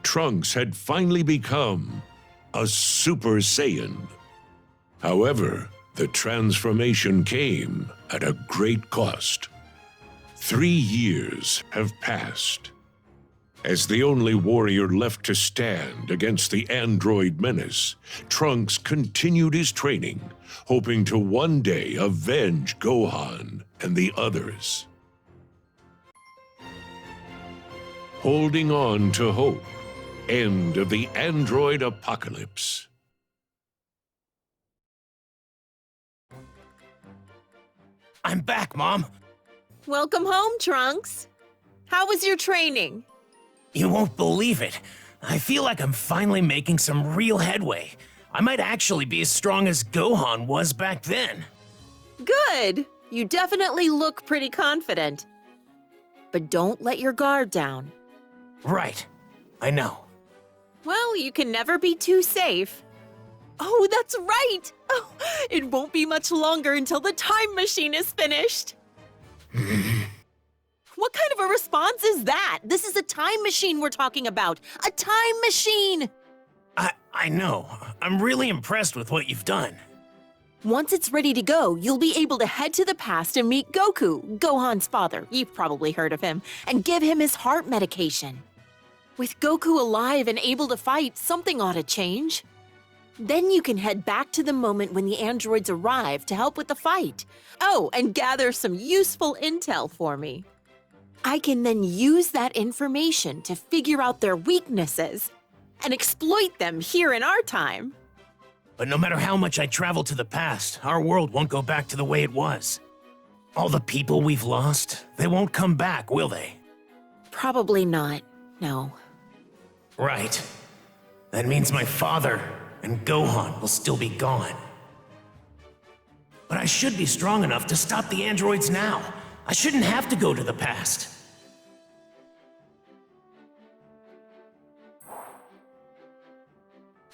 Trunks had finally become a Super Saiyan. However, the transformation came at a great cost. 3 years have passed. As the only warrior left to stand against the android menace, Trunks continued his training, hoping to one day avenge Gohan and the others. Holding on to hope. End of the android apocalypse. I'm back, Mom. Welcome home, Trunks. How was your training? You won't believe it. I feel like I'm finally making some real headway. I might actually be as strong as Gohan was back then. Good. You definitely look pretty confident. But don't let your guard down. Right. I know. Well, you can never be too safe. Oh, that's right! Oh, it won't be much longer until the time machine is finished. What kind of a response is that? This is a time machine we're talking about. A time machine! I know. I'm really impressed with what you've done. Once it's ready to go, you'll be able to head to the past and meet Goku, Gohan's father, you've probably heard of him, and give him his heart medication. With Goku alive and able to fight, something ought to change. Then you can head back to the moment when the androids arrive to help with the fight. Oh, and gather some useful intel for me. I can then use that information to figure out their weaknesses and exploit them here in our time. But no matter how much I travel to the past, our world won't go back to the way it was. All the people we've lost, they won't come back, will they? Probably not, no. Right. That means my father and Gohan will still be gone. But I should be strong enough to stop the androids now. I shouldn't have to go to the past.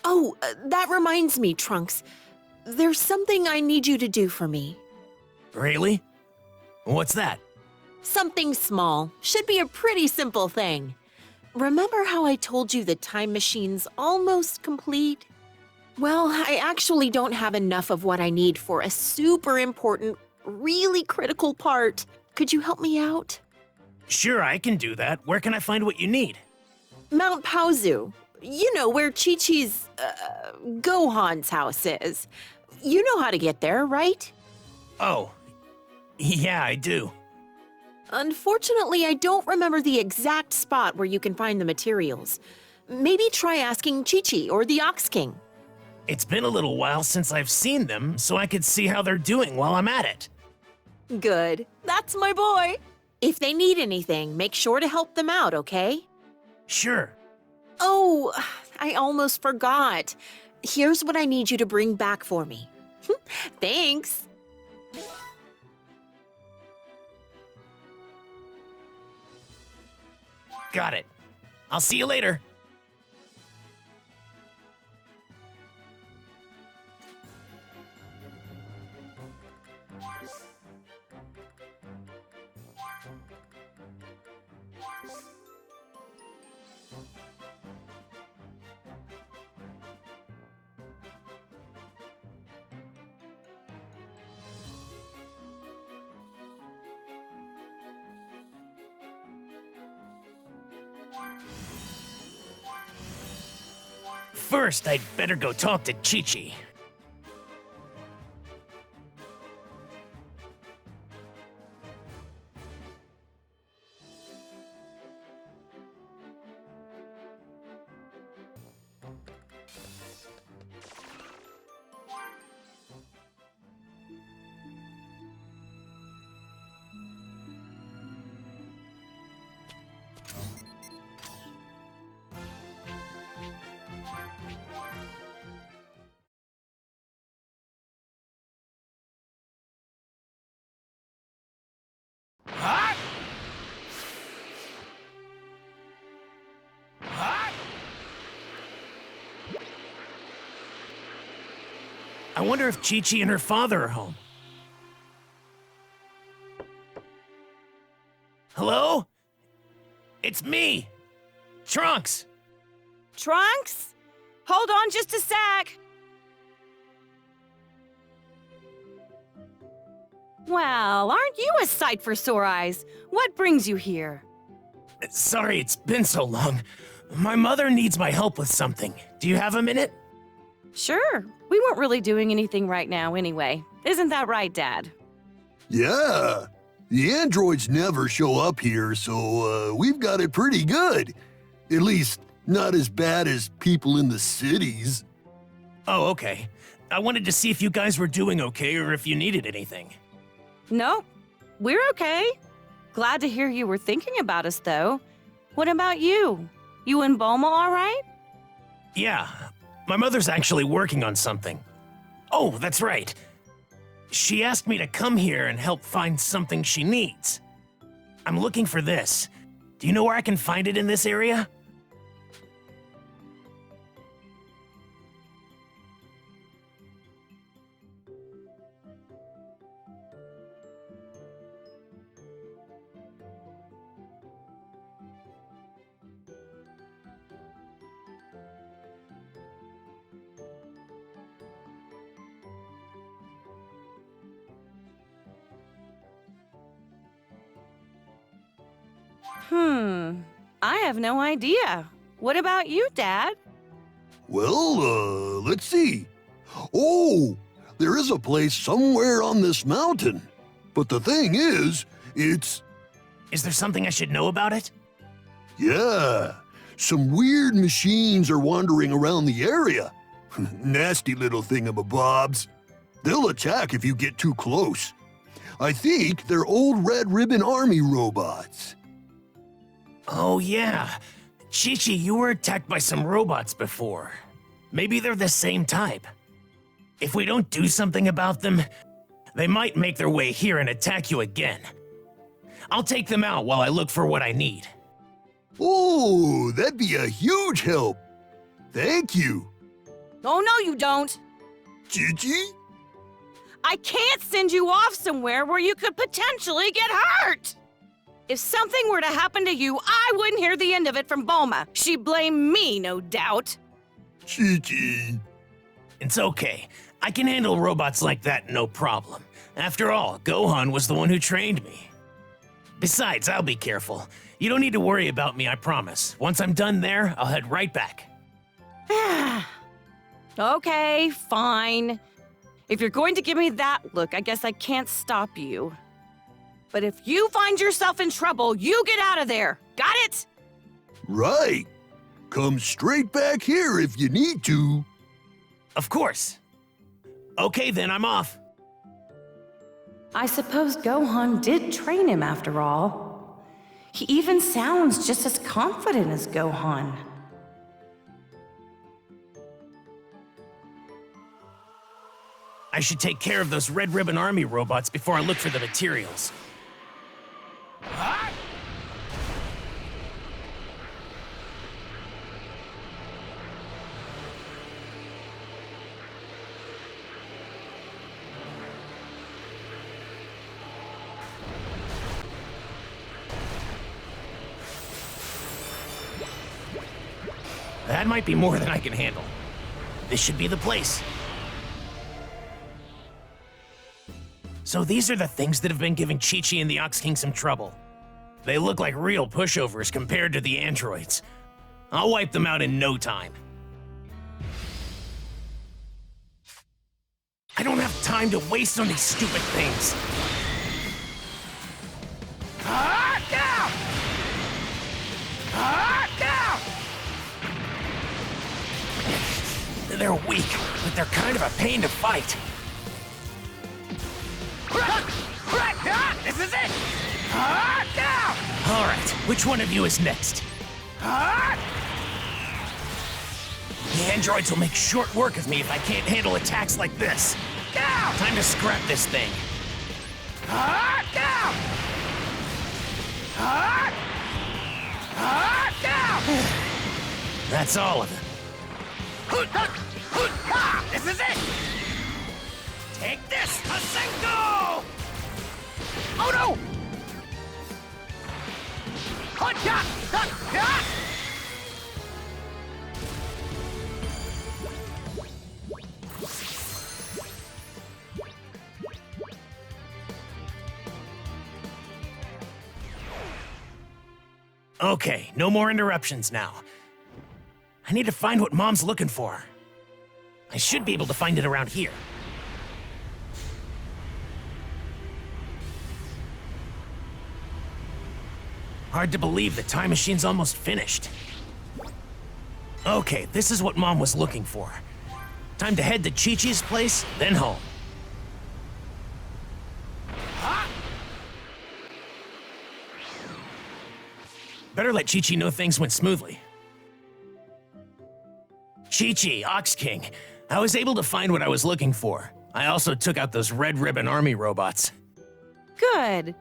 Oh, that reminds me, Trunks. There's something I need you to do for me. Really? What's that? Something small. Should be a pretty simple thing. Remember how I told you the time machine's almost complete? Well, I actually don't have enough of what I need for a super important, really critical part. Could you help me out? Sure, I can do that. Where can I find what you need? Mount Paozu. You know, where Chi-Chi's, Gohan's house is. You know how to get there, right? Oh, yeah, I do. Unfortunately, I don't remember the exact spot where you can find the materials. Maybe try asking Chi-Chi or the Ox King. It's been a little while since I've seen them, so I could see how they're doing while I'm at it. Good. That's my boy. If they need anything, make sure to help them out, okay? Sure. Oh, I almost forgot. Here's what I need you to bring back for me. Thanks. Got it. I'll see you later. First, I'd better go talk to Chi-Chi. I wonder if Chi-Chi and her father are home. Hello? It's me, Trunks. Trunks? Hold on just a sec. Well, aren't you a sight for sore eyes? What brings you here? Sorry it's been so long. My mother needs my help with something. Do you have a minute? Sure. We weren't really doing anything right now anyway. Isn't that right, Dad? Yeah. The androids never show up here, so we've got it pretty good. At least, not as bad as people in the cities. Oh, okay. I wanted to see if you guys were doing okay or if you needed anything. Nope. We're okay. Glad to hear you were thinking about us, though. What about you? You and Bulma all right? Yeah, my mother's actually working on something. Oh, that's right. She asked me to come here and help find something she needs. I'm looking for this. Do you know where I can find it in this area? I have no idea. What about you, Dad? Well, let's see. Oh, there is a place somewhere on this mountain. But the thing is, it's... Is there something I should know about it? Yeah, some weird machines are wandering around the area. Nasty little thingamabobs. They'll attack if you get too close. I think they're old Red Ribbon Army robots. Oh, yeah. Chi-Chi, you were attacked by some robots before. Maybe they're the same type. If we don't do something about them, they might make their way here and attack you again. I'll take them out while I look for what I need. Oh, that'd be a huge help. Thank you. Oh, no, you don't. Gigi? I can't send you off somewhere where you could potentially get hurt. If something were to happen to you, I wouldn't hear the end of it from Bulma. She'd blame me, no doubt. Gigi. It's okay. I can handle robots like that, no problem. After all, Gohan was the one who trained me. Besides, I'll be careful. You don't need to worry about me, I promise. Once I'm done there, I'll head right back. Okay, fine. If you're going to give me that look, I guess I can't stop you. But if you find yourself in trouble, you get out of there. Got it? Right. Come straight back here if you need to. Of course. Okay, then I'm off. I suppose Gohan did train him after all. He even sounds just as confident as Gohan. I should take care of those Red Ribbon Army robots before I look for the materials. That might be more than I can handle. This should be the place. So these are the things that have been giving Chi-Chi and the Ox King some trouble. They look like real pushovers compared to the androids. I'll wipe them out in no time. I don't have time to waste on these stupid things. They're weak, but they're kind of a pain to fight. This is it! All right, which one of you is next? The androids will make short work of me if I can't handle attacks like this. Time to scrap this thing. That's all of them. This is it! Take this, Masenko! Oh no! Okay, no more interruptions now. I need to find what Mom's looking for. I should be able to find it around here. Hard to believe the time machine's almost finished. Okay, this is what Mom was looking for. Time to head to Chi-Chi's place, then home. Better let Chi-Chi know things went smoothly. Chi-Chi, Ox King, I was able to find what I was looking for. I also took out those Red Ribbon Army robots. Good.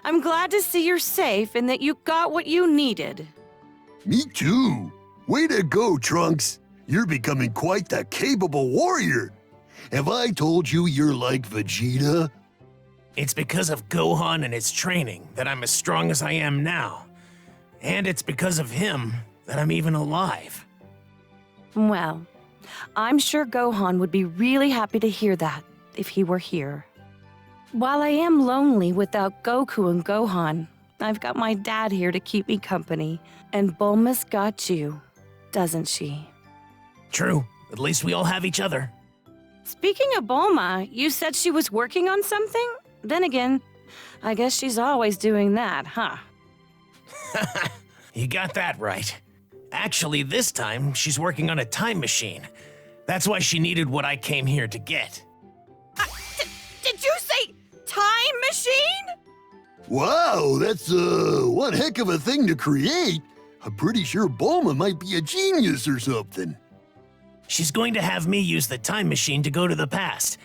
I'm glad to see you're safe and that you got what you needed. Me too. Way to go, Trunks. You're becoming quite the capable warrior. Have I told you you're like Vegeta? It's because of Gohan and his training that I'm as strong as I am now. And it's because of him that I'm even alive. Well, I'm sure Gohan would be really happy to hear that if he were here. While I am lonely without Goku and Gohan, I've got my dad here to keep me company. And Bulma's got you, doesn't she? True. At least we all have each other. Speaking of Bulma, you said she was working on something? Then again, I guess she's always doing that, huh? You got that right. Actually, this time, she's working on a time machine. That's why she needed what I came here to get. Did you say time machine? Wow, that's one heck of a thing to create. I'm pretty sure Bulma might be a genius or something. She's going to have me use the time machine to go to the past.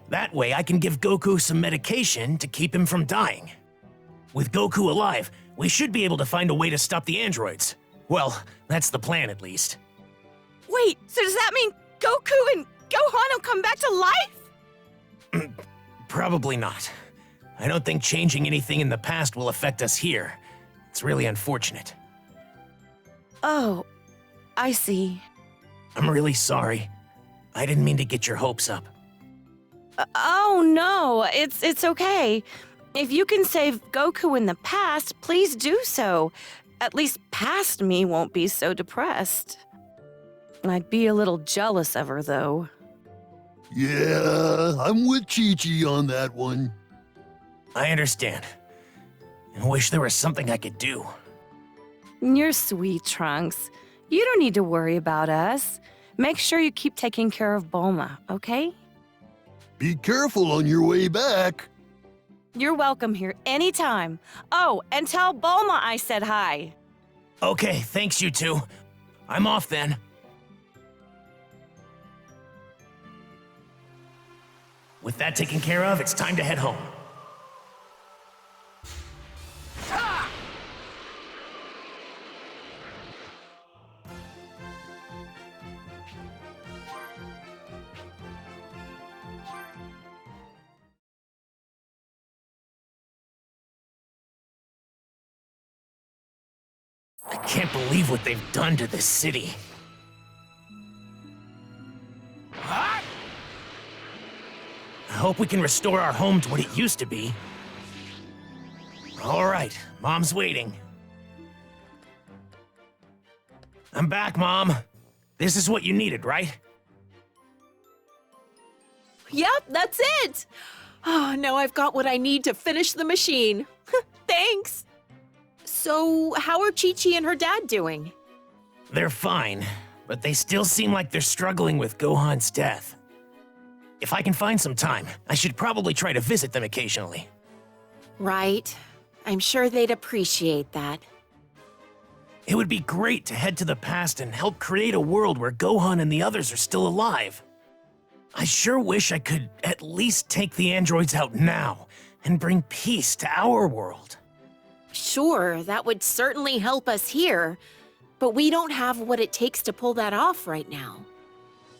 That way, I can give Goku some medication to keep him from dying. With Goku alive, we should be able to find a way to stop the androids. Well, that's the plan at least. Wait, so does that mean Goku and Gohan will come back to life? Probably not. I don't think changing anything in the past will affect us here. It's really unfortunate. Oh, I see. I'm really sorry. I didn't mean to get your hopes up. Oh no, it's okay. If you can save Goku in the past, please do so. At least past me won't be so depressed. I'd be a little jealous of her, though. Yeah, I'm with Chi-Chi on that one. I understand. I wish there was something I could do. You're sweet, Trunks. You don't need to worry about us. Make sure you keep taking care of Bulma, okay? Be careful on your way back. You're welcome here anytime. Oh, and tell Bulma I said hi. Okay, thanks you two. I'm off then. With that taken care of, it's time to head home. I can't believe what they've done to this city. I hope we can restore our home to what it used to be. All right, Mom's waiting. I'm back, Mom. This is what you needed, right? Yep, that's it. Oh, now I've got what I need to finish the machine. Thanks. So, how are Chi-Chi and her dad doing? They're fine, but they still seem like they're struggling with Gohan's death. If I can find some time, I should probably try to visit them occasionally. Right. I'm sure they'd appreciate that. It would be great to head to the past and help create a world where Gohan and the others are still alive. I sure wish I could at least take the androids out now and bring peace to our world. Sure, that would certainly help us here, but we don't have what it takes to pull that off right now.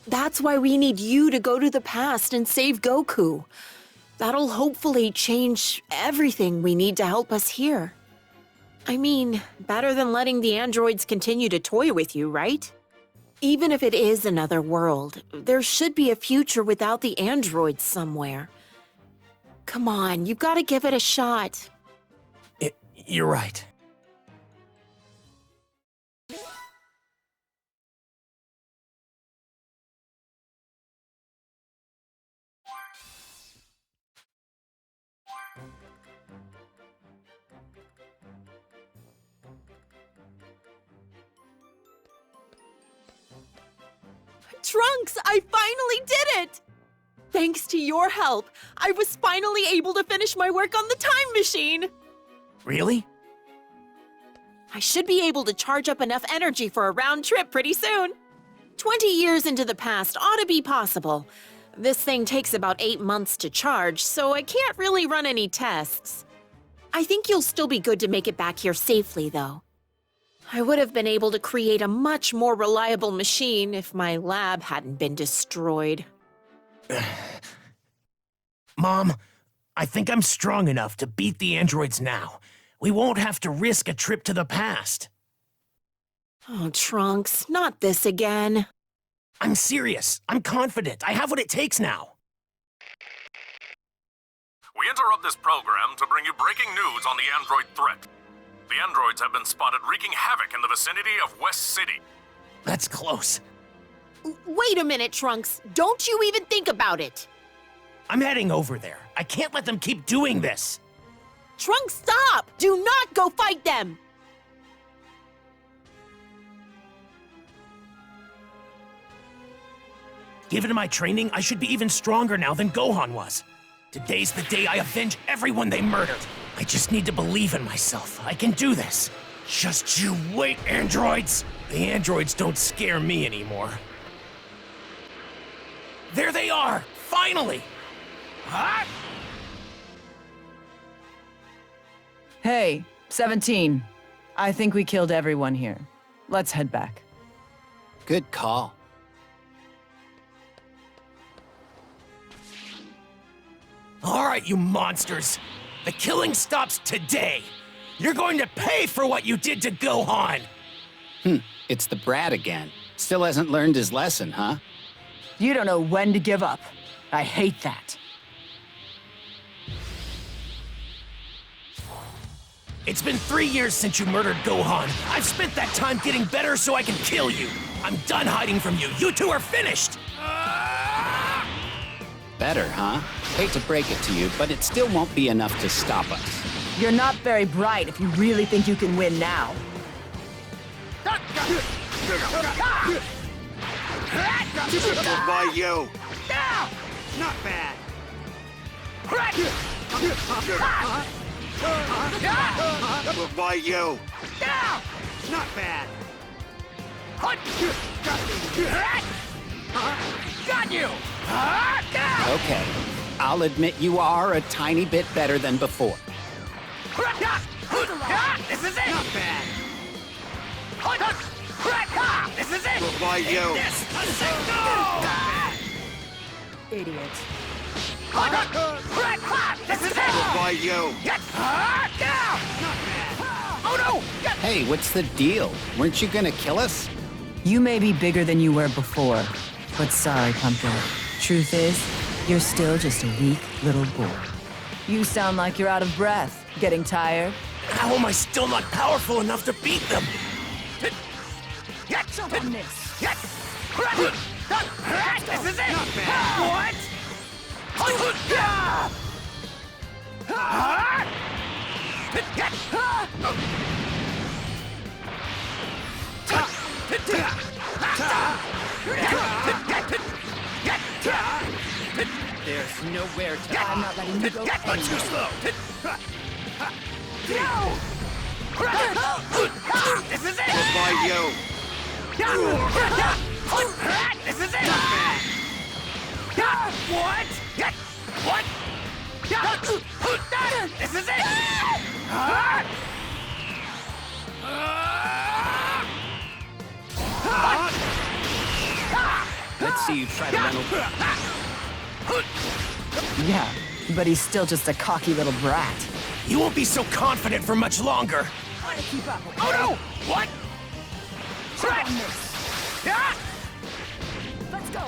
That's why we need you to go to the past and save Goku. That'll hopefully change everything we need to help us here. I mean, better than letting the androids continue to toy with you, right? Even if it is another world, there should be a future without the androids somewhere. Come on, you've got to give it a shot. You're right. Trunks, I finally did it! Thanks to your help, I was finally able to finish my work on the time machine. Really? I should be able to charge up enough energy for a round trip pretty soon. 20 years into the past ought to be possible. This thing takes about 8 months to charge, so I can't really run any tests. I think you'll still be good to make it back here safely, though. I would have been able to create a much more reliable machine if my lab hadn't been destroyed. Mom, I think I'm strong enough to beat the androids now. We won't have to risk a trip to the past. Oh, Trunks, not this again. I'm serious. I'm confident. I have what it takes now. We interrupt this program to bring you breaking news on the android threat. The androids have been spotted wreaking havoc in the vicinity of West City. That's close. Wait a minute, Trunks. Don't you even think about it. I'm heading over there. I can't let them keep doing this. Trunks, stop! Do not go fight them! Given my training, I should be even stronger now than Gohan was. Today's the day I avenge everyone they murdered. I just need to believe in myself. I can do this. Just you wait, androids! The androids don't scare me anymore. There they are! Finally! Huh? Hey, 17. I think we killed everyone here. Let's head back. Good call. All right, you monsters. The killing stops today. You're going to pay for what you did to Gohan. It's the brat again. Still hasn't learned his lesson, huh? You don't know when to give up. I hate that. It's been 3 years since you murdered Gohan. I've spent that time getting better so I can kill you. I'm done hiding from you. You two are finished. Better, huh? Hate to break it to you, but it still won't be enough to stop us. You're not very bright if you really think you can win now. By you. Not bad. By you. Not bad. Got you! Okay, I'll admit you are a tiny bit better than before. This is it! Not bad. This is it! By you. This is it! Go! Idiot. This is it! By you. Oh no! Hey, what's the deal? Weren't you gonna kill us? You may be bigger than you were before, but sorry, Pumpkin. Truth is, you're still just a weak little boy. You sound like you're out of breath. Getting tired? How am I still not powerful enough to beat them? Jump on this. This is it! Not bad. What? There's nowhere to... I'm not letting you go. Too slow! This is it! By you. This is it! What? What? This is it! Let's see you try to run over. Yeah, but he's still just a cocky little brat. You won't be so confident for much longer. Try to keep up, okay? Oh no! What? Jump on this. Let's go.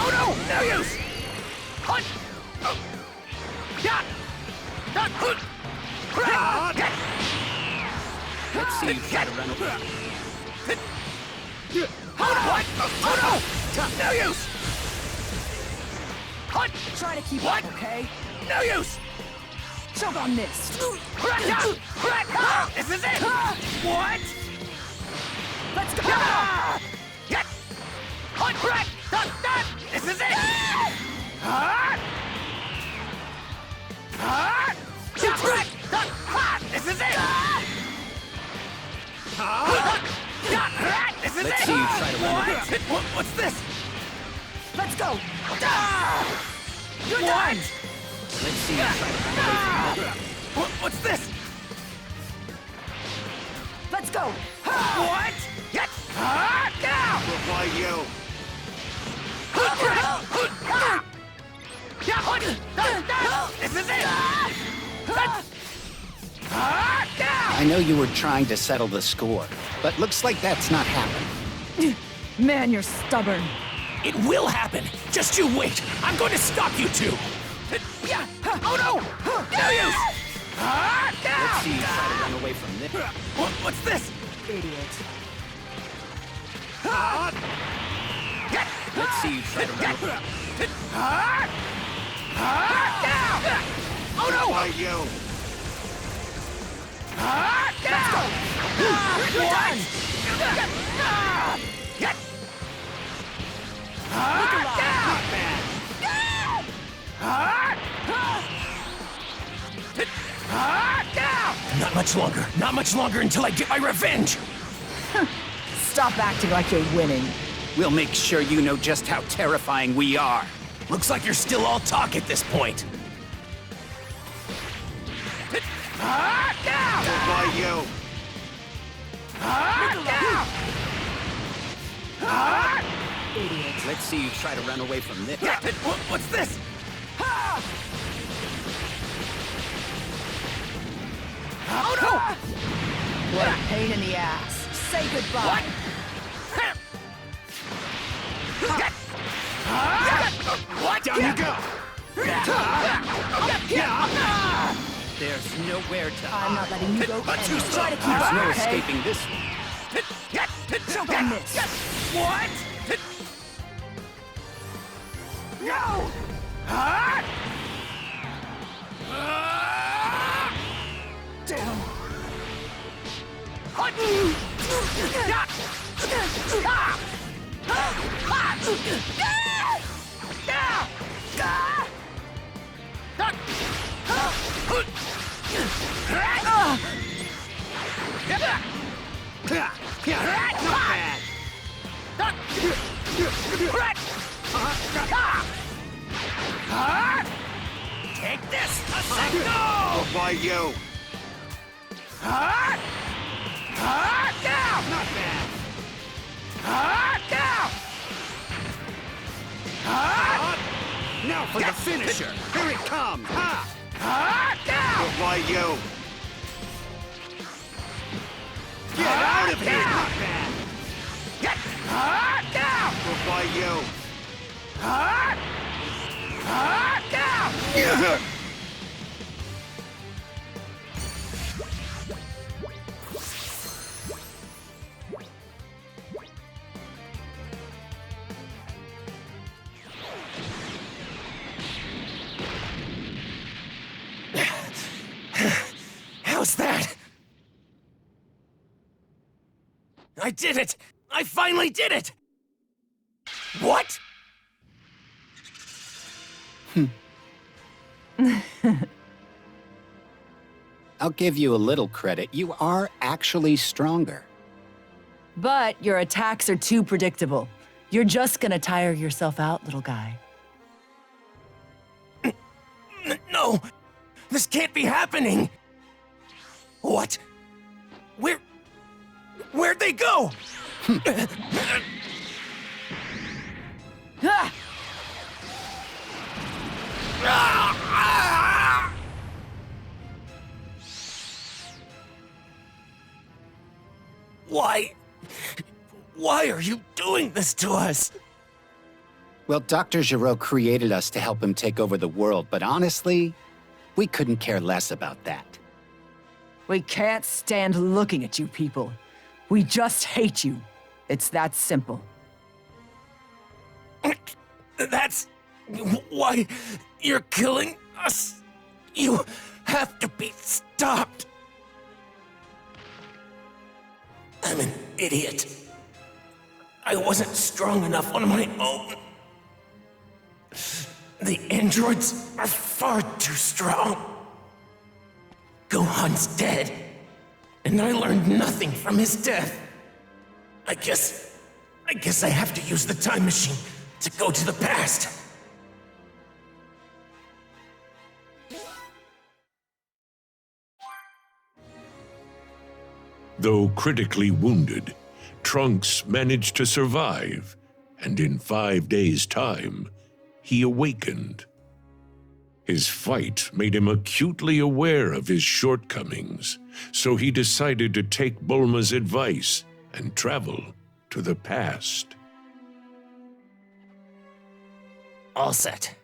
Oh no! No use! Let's see you try to run over. What? Oh no! No use! Try to keep up, okay? No use! Choke on this. This is it! What? Let's go! This is it! This is it! This is Let's it! see you try to run away. What's this? Let's go! You're done! Let's see you try to run away from this. What's this? Let's go! What? Now! Why you? This is it! I know you were trying to settle the score, but looks like that's not happening. Man, you're stubborn. It will happen! Just you wait! I'm going to stop you two! Oh no! No use! Let's see you try to run away from this. What's this? Idiot. Let's see you try to run away. Oh no! Why you? You're done! Not bad. Not much longer. Not much longer until I get my revenge! Stop acting like you're winning. We'll make sure you know just how terrifying we are. Looks like you're still all talk at this point. Why you? Idiot. Let's see you try to run away from this. What's this? Oh no! What a pain in the ass. Say goodbye. What? Down you go. There's nowhere to I'm not letting you go. Too And slow. try to keep There's up, no okay? escaping this one. Choke on this. What? No! Damn. Not bad. Take this! A signal! Why you? Not bad. Now for the finisher. Here it comes. Ha! Why you? Get out of here! Not bad. Why you? How's that? I did it! I finally did it! What? I'll give you a little credit. You are actually stronger. But your attacks are too predictable. You're just gonna tire yourself out, little guy. No! This can't be happening! What? Where'd they go? Why are you doing this to us? Well, Dr. Giraud created us to help him take over the world, but honestly, we couldn't care less about that. We can't stand looking at you people. We just hate you. It's that simple. That's Why? You're killing us. You have to be stopped. I'm an idiot. I wasn't strong enough on my own. The androids are far too strong. Gohan's dead, and I learned nothing from his death. I guess I have to use the time machine to go to the past. Though critically wounded, Trunks managed to survive, and in 5 days' time, he awakened. His fight made him acutely aware of his shortcomings, so he decided to take Bulma's advice and travel to the past. All set.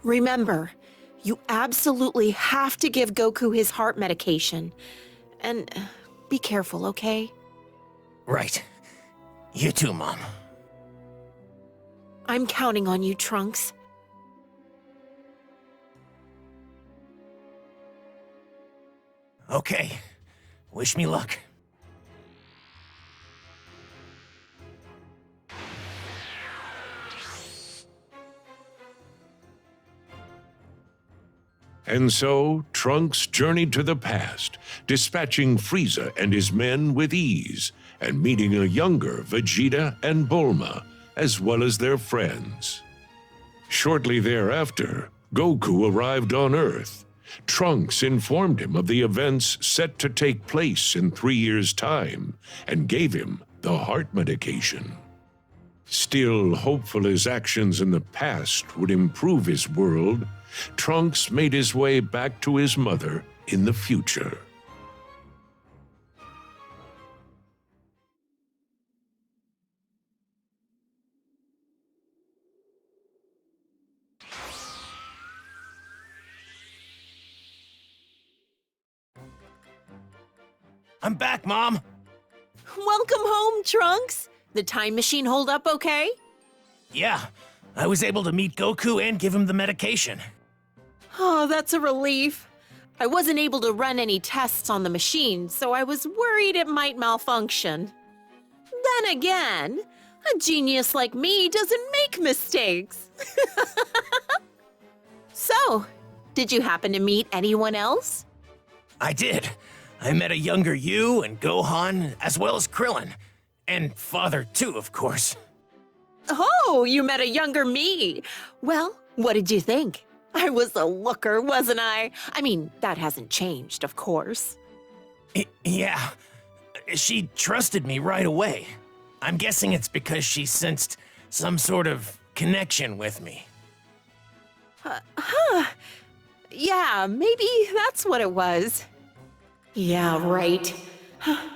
Remember, you absolutely have to give Goku his heart medication. And be careful, okay? Right. You too, Mom. I'm counting on you, Trunks. Okay. Wish me luck. And so, Trunks journeyed to the past, dispatching Frieza and his men with ease, and meeting a younger Vegeta and Bulma, as well as their friends. Shortly thereafter, Goku arrived on Earth. Trunks informed him of the events set to take place in 3 years' time, and gave him the heart medication. Still hopeful his actions in the past would improve his world, Trunks made his way back to his mother in the future. I'm back, Mom. Welcome home, Trunks. The time machine hold up okay? Yeah, I was able to meet Goku and give him the medication. Oh, that's a relief. I wasn't able to run any tests on the machine, so I was worried it might malfunction. Then again, a genius like me doesn't make mistakes. So, did you happen to meet anyone else? I did. I met a younger you and Gohan, as well as Krillin. And Father, too, of course. Oh, you met a younger me. Well, what did you think? I was a looker, wasn't I? I mean, that hasn't changed, of course. Yeah. She trusted me right away. I'm guessing it's because she sensed some sort of connection with me. Yeah, maybe that's what it was. Yeah, right.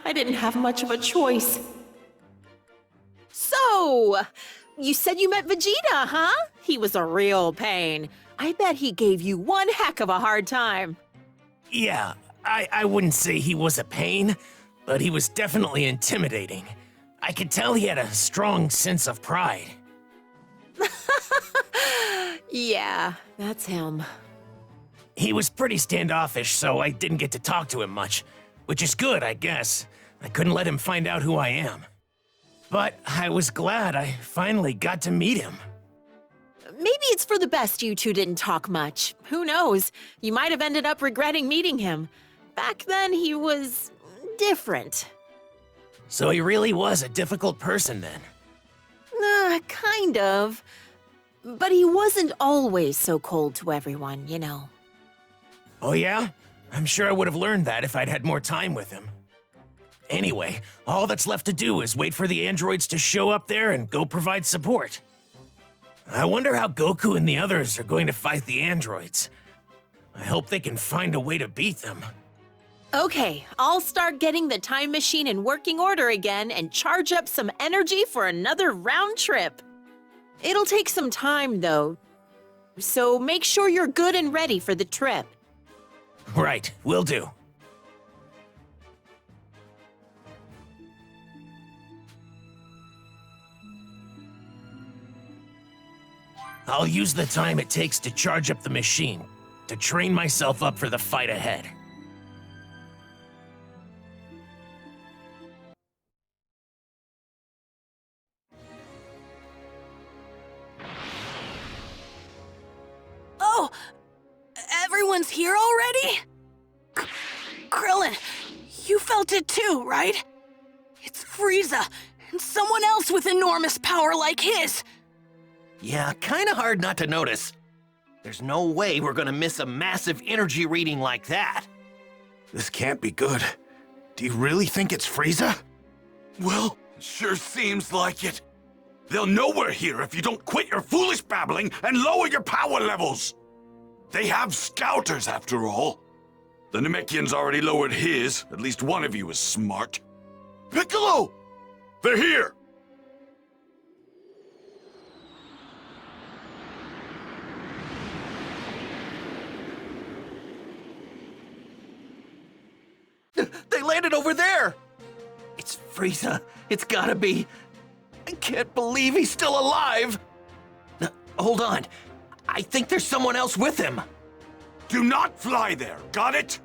I didn't have much of a choice. So, you said you met Vegeta, huh? He was a real pain. I bet he gave you one heck of a hard time. Yeah, I wouldn't say he was a pain, but he was definitely intimidating. I could tell he had a strong sense of pride. Yeah, that's him. He was pretty standoffish, so I didn't get to talk to him much, which is good, I guess. I couldn't let him find out who I am. But I was glad I finally got to meet him. Maybe it's for the best you two didn't talk much. Who knows? You might have ended up regretting meeting him. Back then, he was different. So he really was a difficult person then. Kind of. But he wasn't always so cold to everyone, you know. Oh yeah? I'm sure I would have learned that if I'd had more time with him. Anyway, all that's left to do is wait for the androids to show up there and go provide support. I wonder how Goku and the others are going to fight the androids. I hope they can find a way to beat them. Okay, I'll start getting the time machine in working order again and charge up some energy for another round trip. It'll take some time, though, so make sure you're good and ready for the trip. Right, will do. I'll use the time it takes to charge up the machine, to train myself up for the fight ahead. Oh! Everyone's here already? Krillin, you felt it too, right? It's Frieza, and someone else with enormous power like his. Yeah, kinda hard not to notice. There's no way we're gonna miss a massive energy reading like that. This can't be good. Do you really think it's Frieza? Well, sure seems like it. They'll know we're here if you don't quit your foolish babbling and lower your power levels. They have scouters, after all. The Namekian's already lowered his. At least one of you is smart. Piccolo! They're here! They landed over there! It's Frieza. It's gotta be. I can't believe he's still alive! Hold on. I think there's someone else with him. Do not fly there, got it?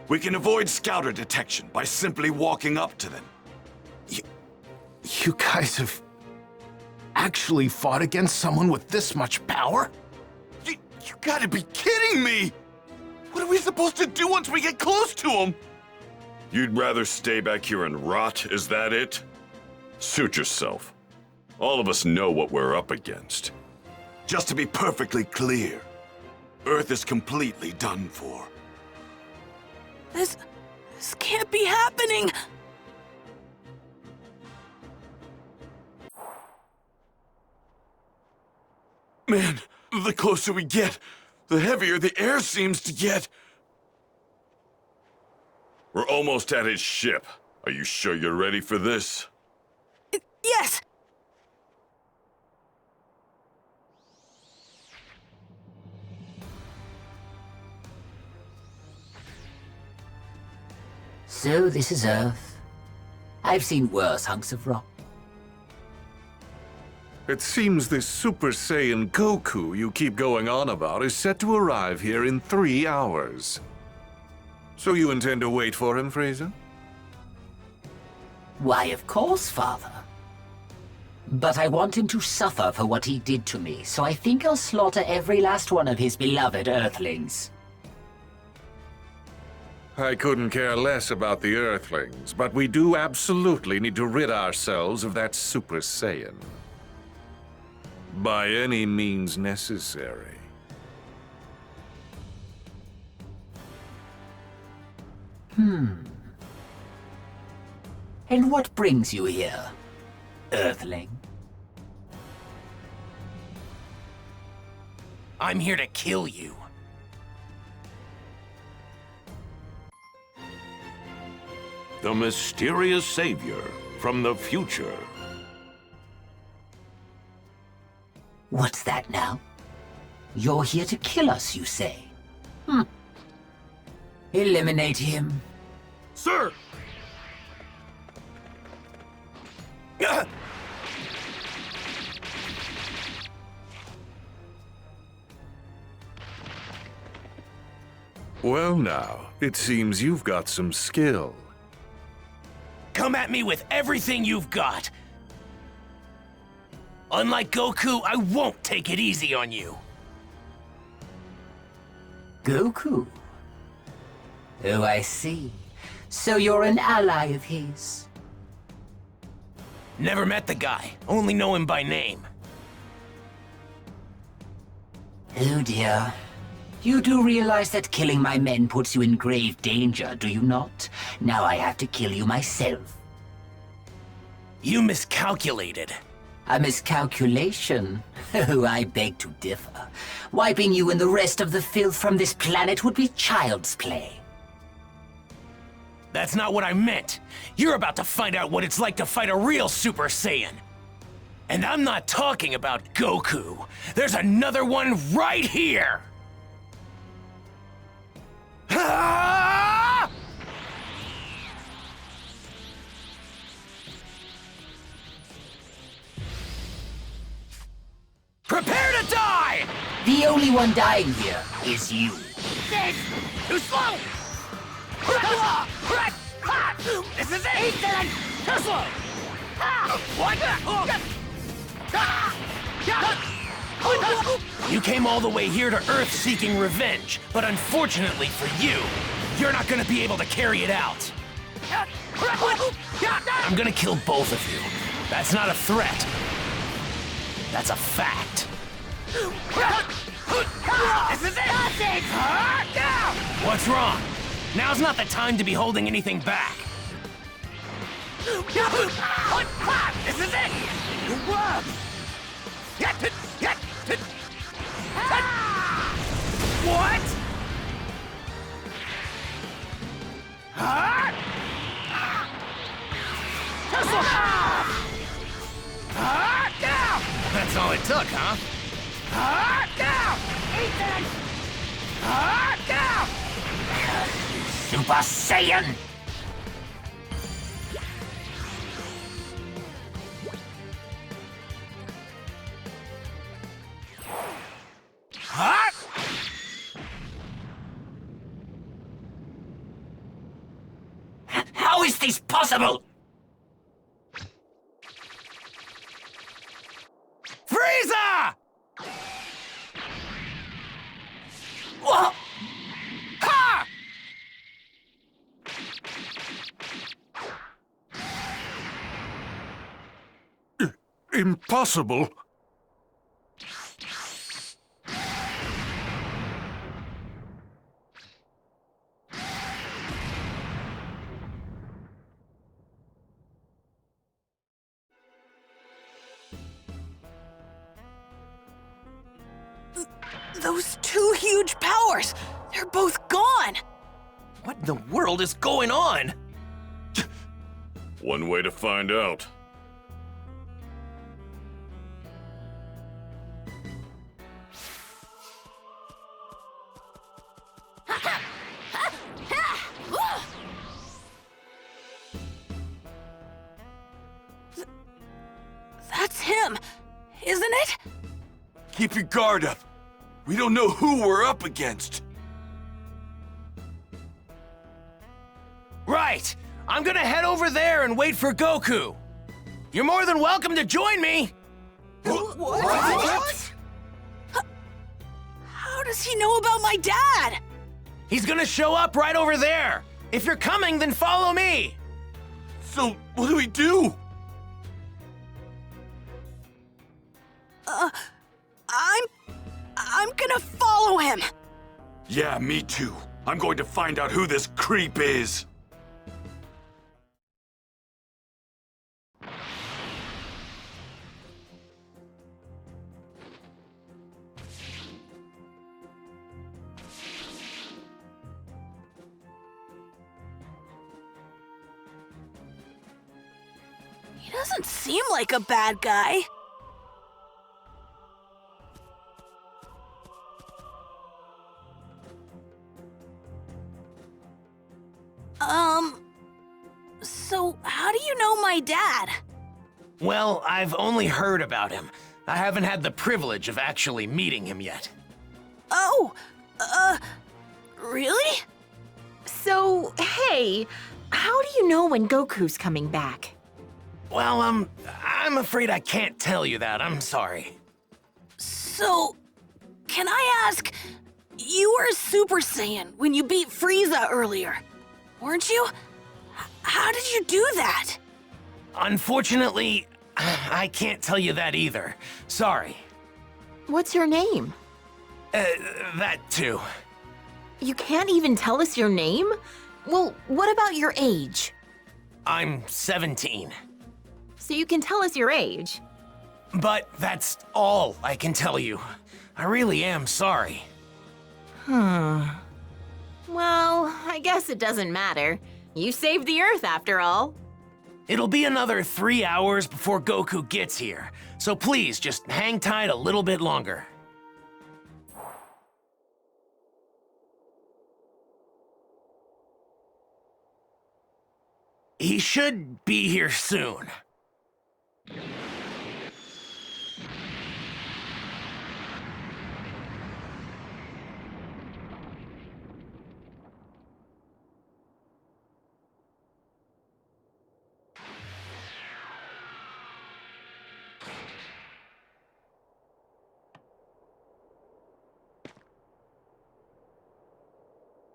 We can avoid scouter detection by simply walking up to them. You guys have actually fought against someone with this much power? You gotta be kidding me! What are we supposed to do once we get close to him? You'd rather stay back here and rot, is that it? Suit yourself. All of us know what we're up against. Just to be perfectly clear, Earth is completely done for. This can't be happening. Man, the closer we get, the heavier the air seems to get. We're almost at his ship. Are you sure you're ready for this? Yes. So this is Earth. I've seen worse hunks of rock. It seems this Super Saiyan Goku you keep going on about is set to arrive here in 3 hours. So you intend to wait for him, Frieza? Why, of course, Father. But I want him to suffer for what he did to me, so I think I'll slaughter every last one of his beloved Earthlings. I couldn't care less about the Earthlings, but we do absolutely need to rid ourselves of that Super Saiyan. By any means necessary. And what brings you here, Earthling? I'm here to kill you. The mysterious savior from the future. What's that now? You're here to kill us, you say? Eliminate him. Sir! Well now, it seems you've got some skill. Come at me with everything you've got. Unlike Goku, I won't take it easy on you. Goku? Oh, I see. So you're an ally of his. Never met the guy, only know him by name. Oh dear. You do realize that killing my men puts you in grave danger, do you not? Now I have to kill you myself. You miscalculated. A miscalculation? Oh, I beg to differ. Wiping you and the rest of the filth from this planet would be child's play. That's not what I meant. You're about to find out what it's like to fight a real Super Saiyan. And I'm not talking about Goku. There's another one right here! Ah! Prepare to die! The only one dying here is you. This! Too slow! This is it! Ethan! Too slow! What? You came all the way here to Earth seeking revenge, but unfortunately for you, you're not gonna be able to carry it out. I'm gonna kill both of you. That's not a threat. That's a fact. This is it! What's wrong? Now's not the time to be holding anything back. This is it! What? That's all it took, huh? Super Saiyan! How is this possible? Frieza! Whoa! Ha! Impossible. Those two huge powers! They're both gone! What in the world is going on? One way to find out. That's him, isn't it? Keep your guard up. We don't know who we're up against. Right! I'm gonna head over there and wait for Goku. You're more than welcome to join me. What? How does he know about my dad? He's gonna show up right over there. If you're coming, then follow me. So, what do we do? I'm gonna follow him. Yeah, me too. I'm going to find out who this creep is. He doesn't seem like a bad guy. So how do you know my dad? Well, I've only heard about him. I haven't had the privilege of actually meeting him yet. Oh, really? So, hey, how do you know when Goku's coming back? Well, I'm afraid I can't tell you that. I'm sorry. So, can I ask, you were a Super Saiyan when you beat Frieza earlier, weren't you? How did you do that? Unfortunately, I can't tell you that either. Sorry. What's your name? That too. You can't even tell us your name? Well, what about your age? I'm 17. So you can tell us your age. But that's all I can tell you. I really am sorry. Well, I guess it doesn't matter. You saved the Earth after all. It'll be another 3 hours before Goku gets here, so please just hang tight a little bit longer. He should be here soon.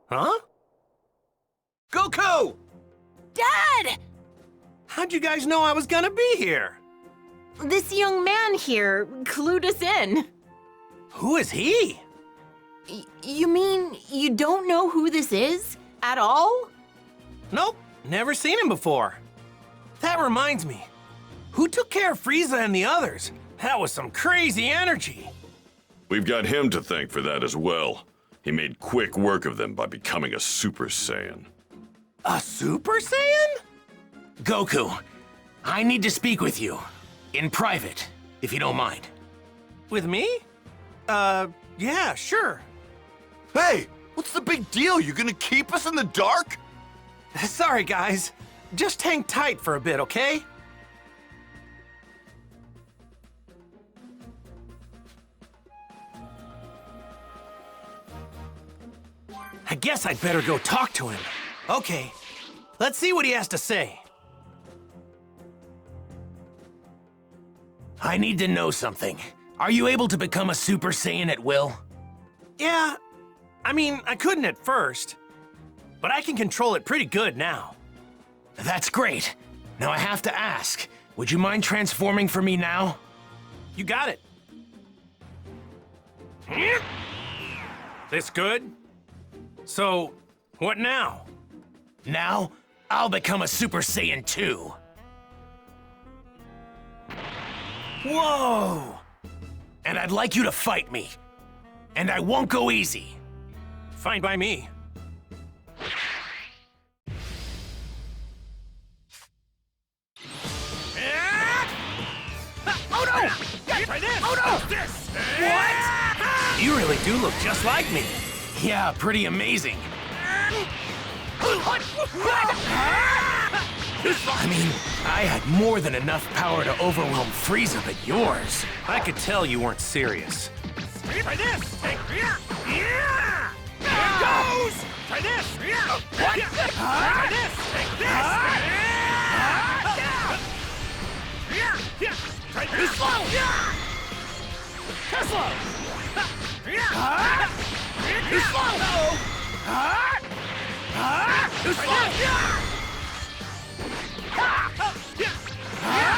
Huh? Goku! Dad! How'd you guys know I was gonna be here? This young man here clued us in. Who is he? You mean you don't know who this is? At all? Nope, never seen him before. That reminds me. Who took care of Frieza and the others? That was some crazy energy. We've got him to thank for that as well. He made quick work of them by becoming a Super Saiyan. A Super Saiyan? Goku, I need to speak with you. In private, if you don't mind. With me? Yeah, sure. Hey, what's the big deal? You gonna keep us in the dark? Sorry, guys. Just hang tight for a bit, okay? I guess I'd better go talk to him. Okay, let's see what he has to say. I need to know something. Are you able to become a Super Saiyan at will? Yeah, I mean, I couldn't at first, but I can control it pretty good now. That's great. Now I have to ask, would you mind transforming for me now? You got it. This good? So, what now? Now, I'll become a Super Saiyan 2. Whoa! And I'd like you to fight me. And I won't go easy. Fine by me. Oh no! Try this! Oh no! This! What? You really do look just like me. Yeah, pretty amazing. I mean, I had more than enough power to overwhelm Frieza, but yours... I could tell you weren't serious. Try this! Here it goes! Try this! What? Try this! Take this! Try this! Slow! Too slow! Too slow! Too slow!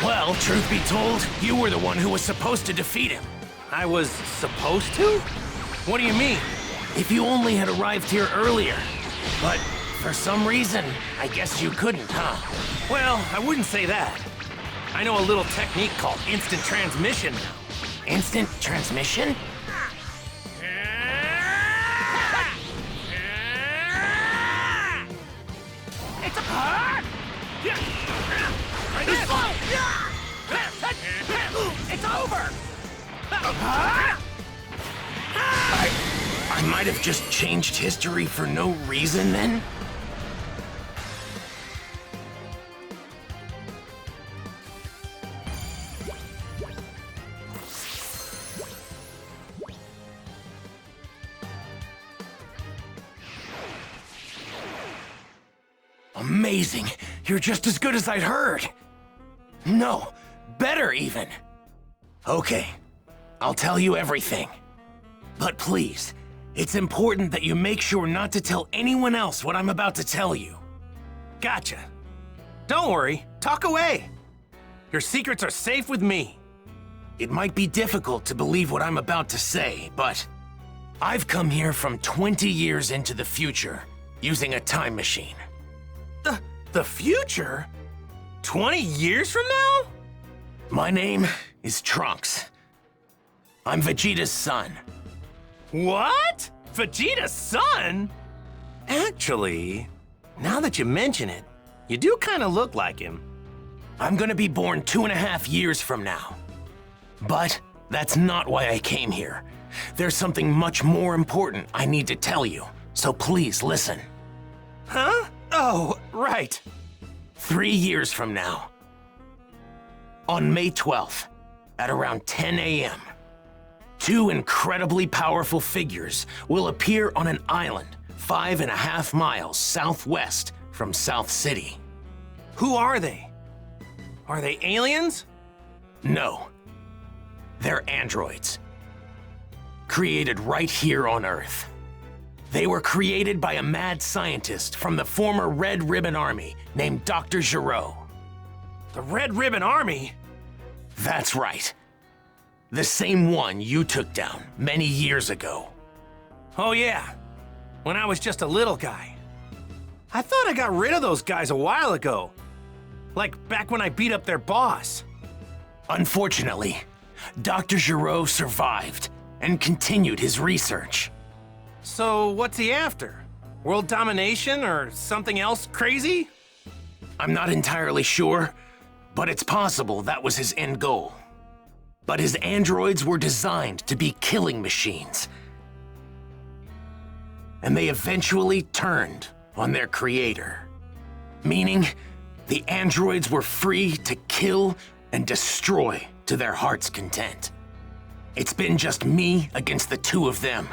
Well, truth be told, you were the one who was supposed to defeat him. I was supposed to? What do you mean? If you only had arrived here earlier. But for some reason, I guess you couldn't, huh? Well, I wouldn't say that. I know a little technique called instant transmission now. Instant transmission? It's a... It's over! I might have just changed history for no reason then? Amazing! You're just as good as I'd heard! No, better even! Okay, I'll tell you everything. But please, it's important that you make sure not to tell anyone else what I'm about to tell you. Gotcha. Don't worry, talk away. Your secrets are safe with me. It might be difficult to believe what I'm about to say, but I've come here from 20 years into the future using a time machine. The future? 20 years from now? My name is Trunks. I'm Vegeta's son. What? Vegeta's son? Actually, now that you mention it, you do kind of look like him. I'm gonna be born 2.5 years from now. But that's not why I came here. There's something much more important I need to tell you, so please listen. Huh? Oh, right. 3 years from now, on May 12th, at around 10 a.m., 2 incredibly powerful figures will appear on an island 5.5 miles southwest from South City. Who are they? Are they aliens? No. They're androids. Created right here on Earth. They were created by a mad scientist from the former Red Ribbon Army named Dr. Giraud. The Red Ribbon Army? That's right. The same one you took down many years ago. Oh yeah, when I was just a little guy. I thought I got rid of those guys a while ago. Like back when I beat up their boss. Unfortunately, Dr. Giraud survived and continued his research. So what's he after? World domination or something else crazy? I'm not entirely sure, but it's possible that was his end goal. But his androids were designed to be killing machines. And they eventually turned on their creator. Meaning, the androids were free to kill and destroy to their heart's content. It's been just me against the two of them.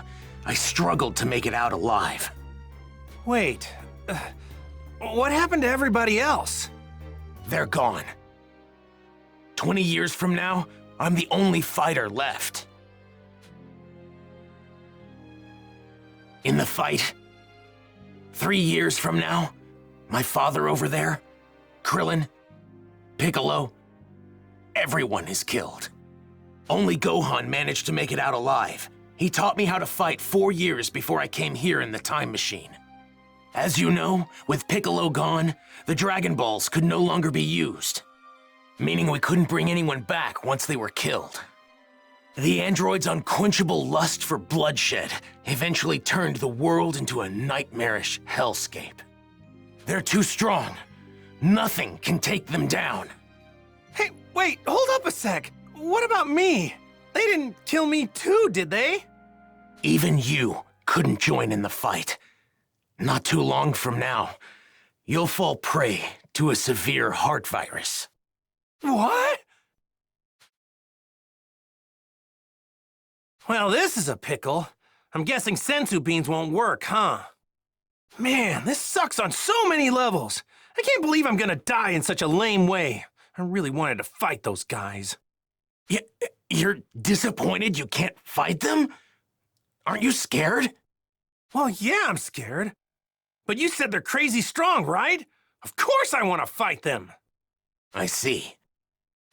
I struggled to make it out alive. Wait, what happened to everybody else? They're gone. 20 years from now, I'm the only fighter left. In the fight, 3 years from now, my father over there, Krillin, Piccolo, everyone is killed. Only Gohan managed to make it out alive. He taught me how to fight 4 years before I came here in the time machine. As you know, with Piccolo gone, the Dragon Balls could no longer be used, meaning we couldn't bring anyone back once they were killed. The android's unquenchable lust for bloodshed eventually turned the world into a nightmarish hellscape. They're too strong. Nothing can take them down. Hey, wait, hold up a sec. What about me? They didn't kill me too, did they? Even you couldn't join in the fight. Not too long from now, you'll fall prey to a severe heart virus. What? Well, this is a pickle. I'm guessing senzu beans won't work, huh? Man, this sucks on so many levels. I can't believe I'm gonna die in such a lame way. I really wanted to fight those guys. You're disappointed you can't fight them? Aren't you scared? Well, yeah, I'm scared. But you said they're crazy strong, right? Of course I want to fight them. I see.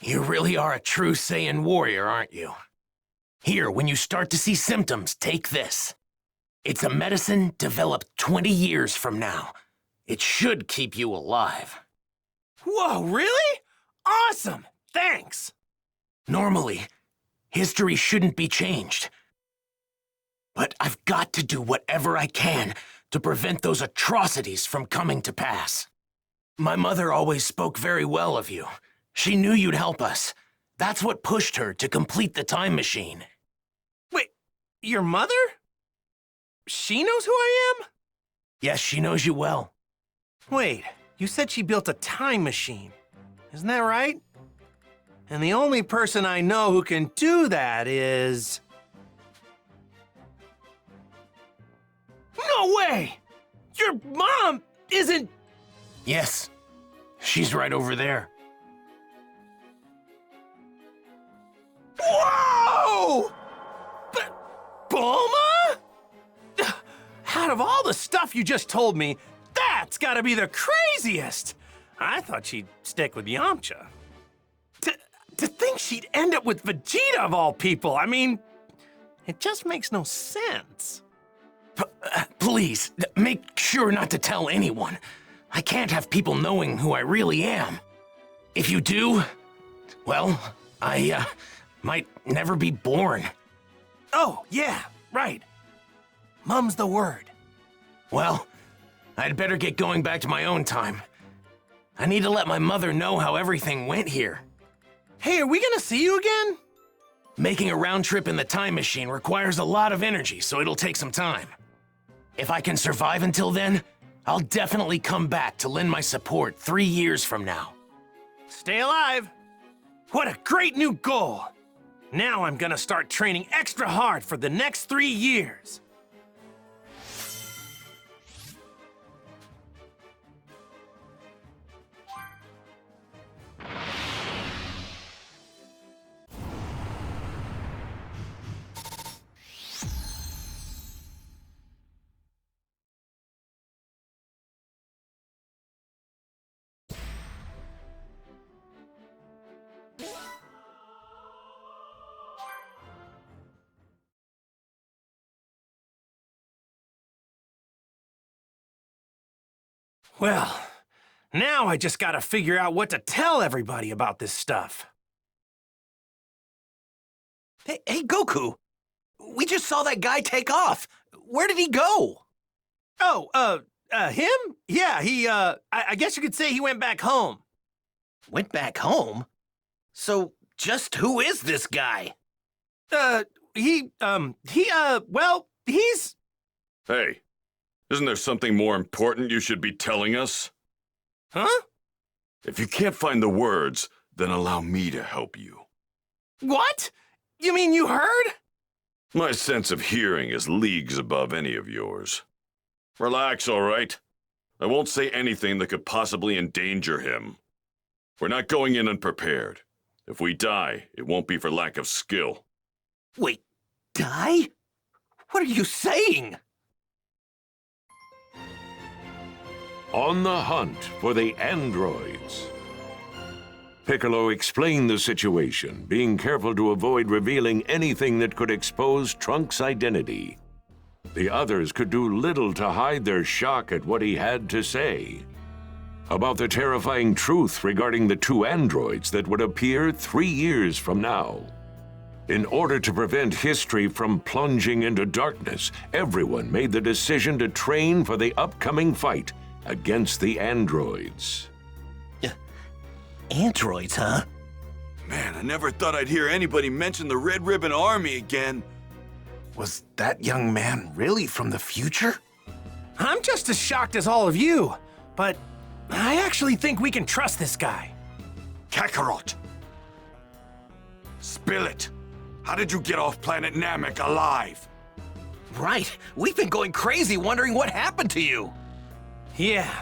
You really are a true Saiyan warrior, aren't you? Here, when you start to see symptoms, take this. It's a medicine developed 20 years from now. It should keep you alive. Whoa, really? Awesome! Thanks! Normally, history shouldn't be changed. But I've got to do whatever I can to prevent those atrocities from coming to pass. My mother always spoke very well of you. She knew you'd help us. That's what pushed her to complete the time machine. Wait, your mother? She knows who I am? Yes, she knows you well. Wait, you said she built a time machine. Isn't that right? And the only person I know who can do that is... No way! Your mom isn't... Yes, she's right over there. Whoa! But Bulma? Out of all the stuff you just told me, that's gotta be the craziest! I thought she'd stick with Yamcha. To think she'd end up with Vegeta of all people, I mean, it just makes no sense. Please, make sure not to tell anyone. I can't have people knowing who I really am. If you do, well, I, might never be born. Oh, yeah, right. Mum's the word. Well, I'd better get going back to my own time. I need to let my mother know how everything went here. Hey, are we gonna see you again? Making a round trip in the time machine requires a lot of energy, so it'll take some time. If I can survive until then, I'll definitely come back to lend my support 3 years from now. Stay alive. What a great new goal. Now I'm gonna start training extra hard for the next 3 years. Well, now I just gotta figure out what to tell everybody about this stuff. Hey, Goku! We just saw that guy take off. Where did he go? Oh, him? Yeah, I guess you could say he went back home. Went back home? So, just who is this guy? Well, he's... Hey, isn't there something more important you should be telling us? Huh? If you can't find the words, then allow me to help you. What? You mean you heard? My sense of hearing is leagues above any of yours. Relax, all right? I won't say anything that could possibly endanger him. We're not going in unprepared. If we die, it won't be for lack of skill. Wait, die? What are you saying? On the hunt for the androids. Piccolo explained the situation, being careful to avoid revealing anything that could expose Trunks' identity. The others could do little to hide their shock at what he had to say about the terrifying truth regarding the two androids that would appear 3 years from now. In order to prevent history from plunging into darkness, everyone made the decision to train for the upcoming fight against the androids. Androids, huh? Man, I never thought I'd hear anybody mention the Red Ribbon Army again. Was that young man really from the future? I'm just as shocked as all of you, but I actually think we can trust this guy. Kakarot! Spill it! How did you get off planet Namek alive? Right, we've been going crazy wondering what happened to you. Yeah,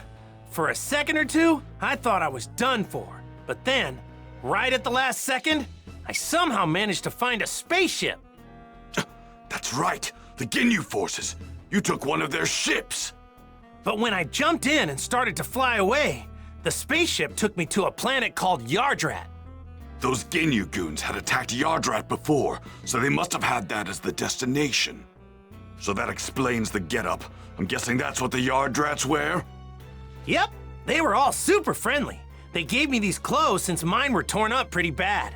for a second or two, I thought I was done for. But then, right at the last second, I somehow managed to find a spaceship. That's right, the Ginyu forces. You took one of their ships. But when I jumped in and started to fly away, the spaceship took me to a planet called Yardrat. Those Ginyu goons had attacked Yardrat before, so they must have had that as the destination. So that explains the getup. I'm guessing that's what the Yardrats wear? Yep, they were all super friendly. They gave me these clothes since mine were torn up pretty bad.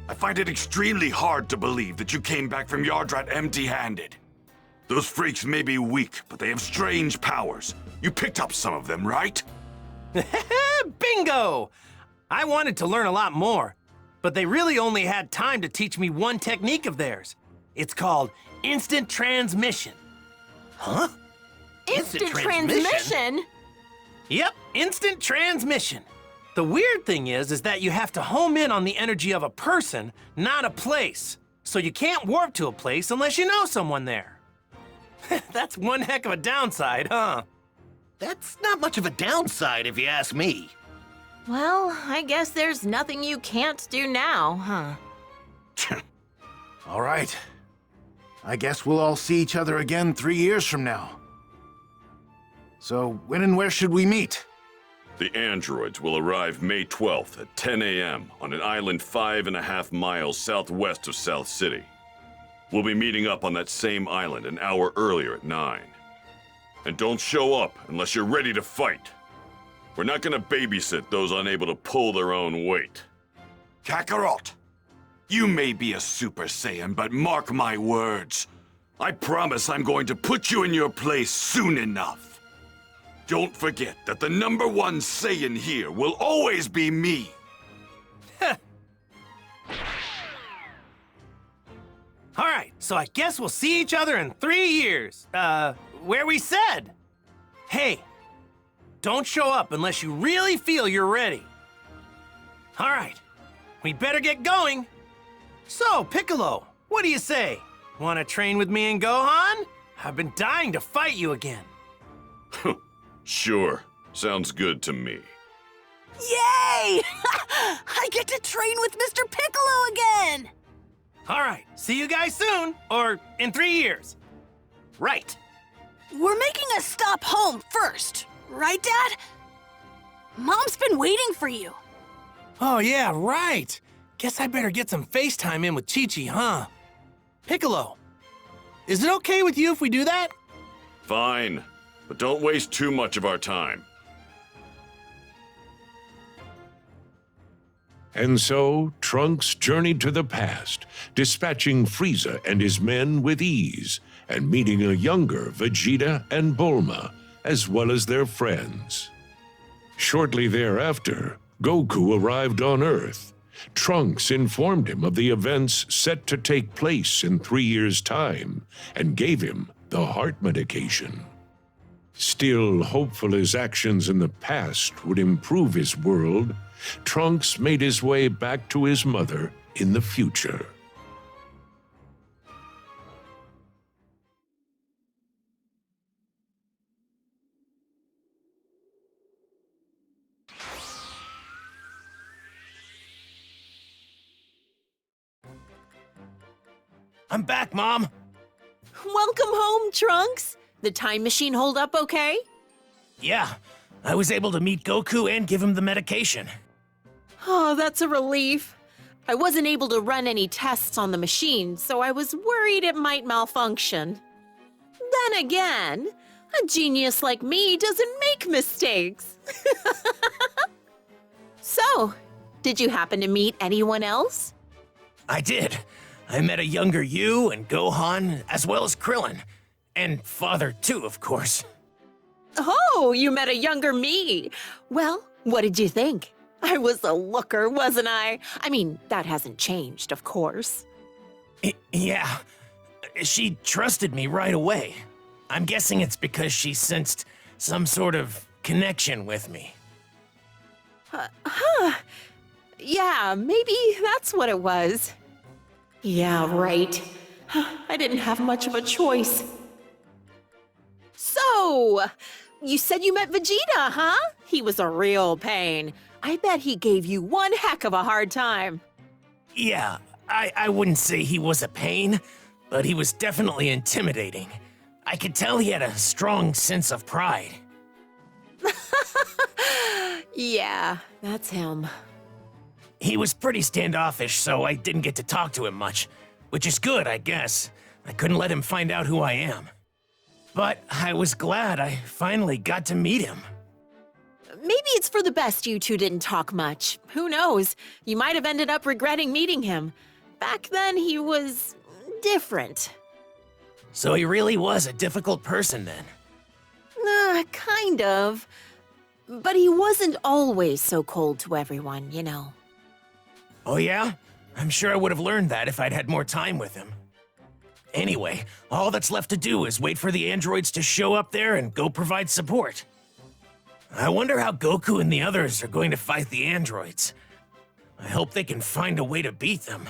I find it extremely hard to believe that you came back from Yardrat empty-handed. Those freaks may be weak, but they have strange powers. You picked up some of them, right? Bingo! I wanted to learn a lot more, but they really only had time to teach me one technique of theirs. It's called instant transmission. Huh? Instant transmission? Yep, instant transmission. The weird thing is that you have to home in on the energy of a person, not a place. So you can't warp to a place unless you know someone there. That's one heck of a downside, huh? That's not much of a downside if you ask me. Well, I guess there's nothing you can't do now, huh? All right. I guess we'll all see each other again 3 years from now. So, when and where should we meet? The androids will arrive May 12th at 10 a.m. on an island 5.5 miles southwest of South City. We'll be meeting up on that same island an hour earlier at 9. And don't show up unless you're ready to fight. We're not gonna babysit those unable to pull their own weight. Kakarot! You may be a Super Saiyan, but mark my words. I promise I'm going to put you in your place soon enough. Don't forget that the #1 Saiyan here will always be me. All right, so I guess we'll see each other in 3 years. Where we said. Hey, don't show up unless you really feel you're ready. All right, we better get going. So, Piccolo, what do you say? Want to train with me and Gohan? I've been dying to fight you again. Sure, sounds good to me. Yay! I get to train with Mr. Piccolo again! All right, see you guys soon, or in 3 years. Right. We're making a stop home first, right, Dad? Mom's been waiting for you. Oh, yeah, right. Guess I better get some FaceTime in with Chi-Chi, huh? Piccolo, is it okay with you if we do that? Fine, but don't waste too much of our time. And so, Trunks journeyed to the past, dispatching Frieza and his men with ease, and meeting a younger Vegeta and Bulma, as well as their friends. Shortly thereafter, Goku arrived on Earth. Trunks informed him of the events set to take place in 3 years' time, and gave him the heart medication. Still hopeful his actions in the past would improve his world, Trunks made his way back to his mother in the future. I'm back, Mom. Welcome home, Trunks. The time machine hold up okay? Yeah, I was able to meet Goku and give him the medication. Oh, that's a relief. I wasn't able to run any tests on the machine, so I was worried it might malfunction. Then again, a genius like me doesn't make mistakes. So, did you happen to meet anyone else? I did. I met a younger you and Gohan, as well as Krillin. And Father, too, of course. Oh, you met a younger me. Well, what did you think? I was a looker, wasn't I? I mean, that hasn't changed, of course. Yeah. She trusted me right away. I'm guessing it's because she sensed some sort of connection with me. Yeah, maybe that's what it was. Yeah, right. I didn't have much of a choice. So, you said you met Vegeta, huh? He was a real pain. I bet he gave you one heck of a hard time. Yeah, I wouldn't say he was a pain, but he was definitely intimidating. I could tell he had a strong sense of pride. Yeah, that's him. He was pretty standoffish, so I didn't get to talk to him much, which is good, I guess. I couldn't let him find out who I am. But I was glad I finally got to meet him. Maybe it's for the best you two didn't talk much. Who knows? You might have ended up regretting meeting him. Back then, he was different. So he really was a difficult person then? Kind of. But he wasn't always so cold to everyone, you know. Oh yeah? I'm sure I would have learned that if I'd had more time with him. Anyway, all that's left to do is wait for the androids to show up there and go provide support. I wonder how Goku and the others are going to fight the androids. I hope they can find a way to beat them.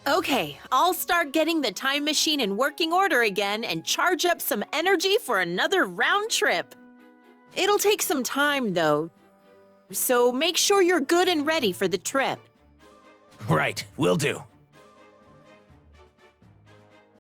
Okay, I'll start getting the time machine in working order again and charge up some energy for another round trip. It'll take some time, though, so make sure you're good and ready for the trip. Right, will do.